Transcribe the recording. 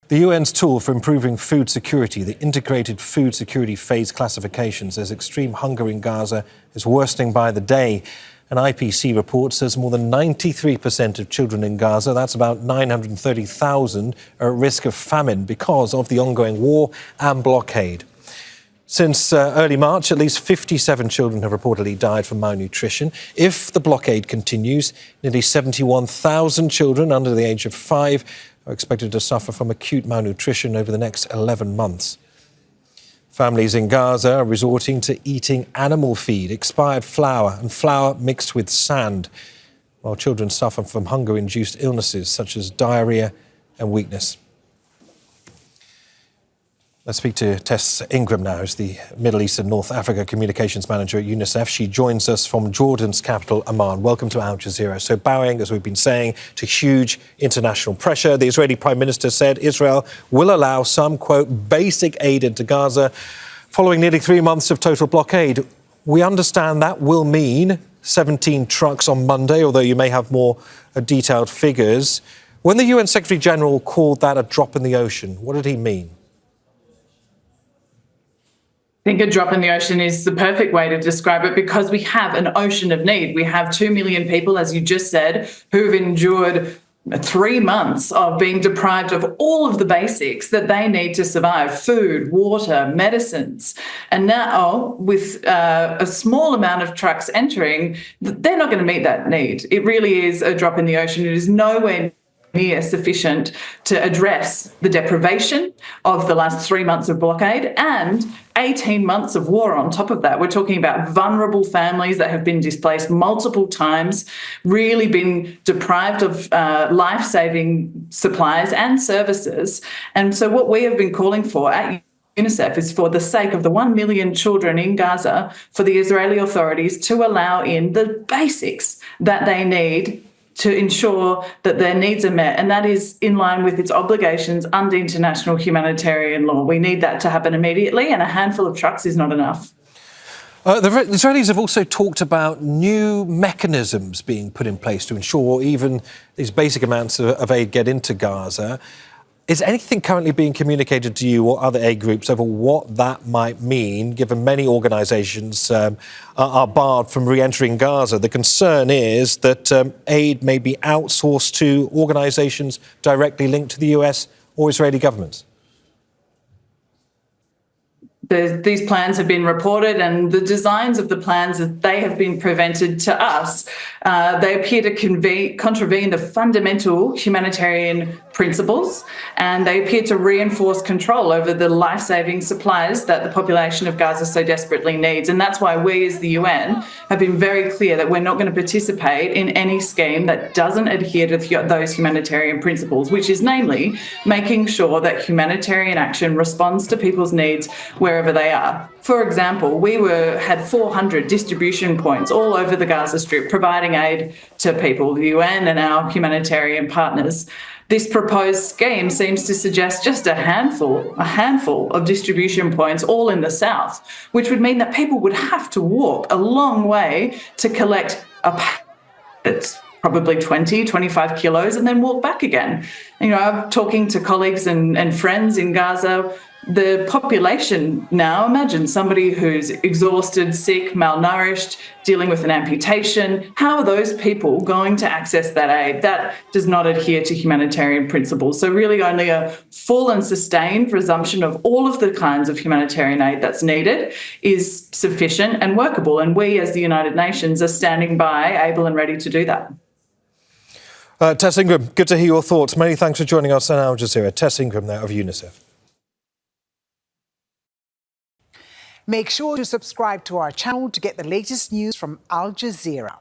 The UN's tool for improving food security, the Integrated Food Security Phase classification, says extreme hunger in Gaza is worsening by the day. An IPC report says more than 93% of children in Gaza, that's about 930,000, are at risk of famine because of the ongoing war and blockade. Since early March, at least 57 children have reportedly died from malnutrition. If the blockade continues, nearly 71,000 children under the age of 5 are expected to suffer from acute malnutrition over the next 11 months. Families in Gaza are resorting to eating animal feed, expired flour and flour mixed with sand, while children suffer from hunger-induced illnesses such as diarrhoea and weakness. Let's speak to Tess Ingram now, who's the Middle East and North Africa Communications Manager at UNICEF. She joins us from Jordan's capital, Amman. Welcome to Al Jazeera. So bowing, as we've been saying, to huge international pressure, the Israeli Prime Minister said Israel will allow some, quote, basic aid into Gaza following nearly 3 months of total blockade. We understand that will mean 17 trucks on Monday, although you may have more detailed figures. When the UN Secretary-General called that a drop in the ocean, what did he mean? I think a drop in the ocean is the perfect way to describe it, because we have an ocean of need. We have 2 million people, as you just said, who've endured 3 months of being deprived of all of the basics that they need to survive: food, water, medicines. And now, with a small amount of trucks entering, they're not going to meet that need. It really is a drop in the ocean. It is nowhere near sufficient to address the deprivation of the last 3 months of blockade and 18 months of war on top of that. We're talking about vulnerable families that have been displaced multiple times, really been deprived of life-saving supplies and services. And so what we have been calling for at UNICEF is, for the sake of the 1 million children in Gaza, for the Israeli authorities to allow in the basics that they need to ensure that their needs are met, and that is in line with its obligations under international humanitarian law. We need that to happen immediately, and a handful of trucks is not enough. The Israelis have also talked about new mechanisms being put in place to ensure even these basic amounts of aid get into Gaza. Is anything currently being communicated to you or other aid groups over what that might mean, given many organisations are barred from re-entering Gaza? The concern is that aid may be outsourced to organisations directly linked to the US or Israeli governments. These plans have been reported, and the designs of the plans, that they have been presented to us, they appear to contravene the fundamental humanitarian principles, and they appear to reinforce control over the life-saving supplies that the population of Gaza so desperately needs. And that's why we as the UN have been very clear that we're not going to participate in any scheme that doesn't adhere to those humanitarian principles, which is namely making sure that humanitarian action responds to people's needs wherever they are. For example, we had 400 distribution points all over the Gaza Strip providing aid to people, the UN and our humanitarian partners. This proposed scheme seems to suggest just a handful of distribution points all in the south, which would mean that people would have to walk a long way to collect a packet that's probably 20, 25 kilos, and then walk back again. You know, I'm talking to colleagues and friends in Gaza. The population now, imagine somebody who's exhausted, sick, malnourished, dealing with an amputation. How are those people going to access that aid? That does not adhere to humanitarian principles. So really only a full and sustained resumption of all of the kinds of humanitarian aid that's needed is sufficient and workable. And we as the United Nations are standing by, able and ready to do that. Tess Ingram, good to hear your thoughts. Many thanks for joining us on Al Jazeera. Tess Ingram there of UNICEF. Make sure to subscribe to our channel to get the latest news from Al Jazeera.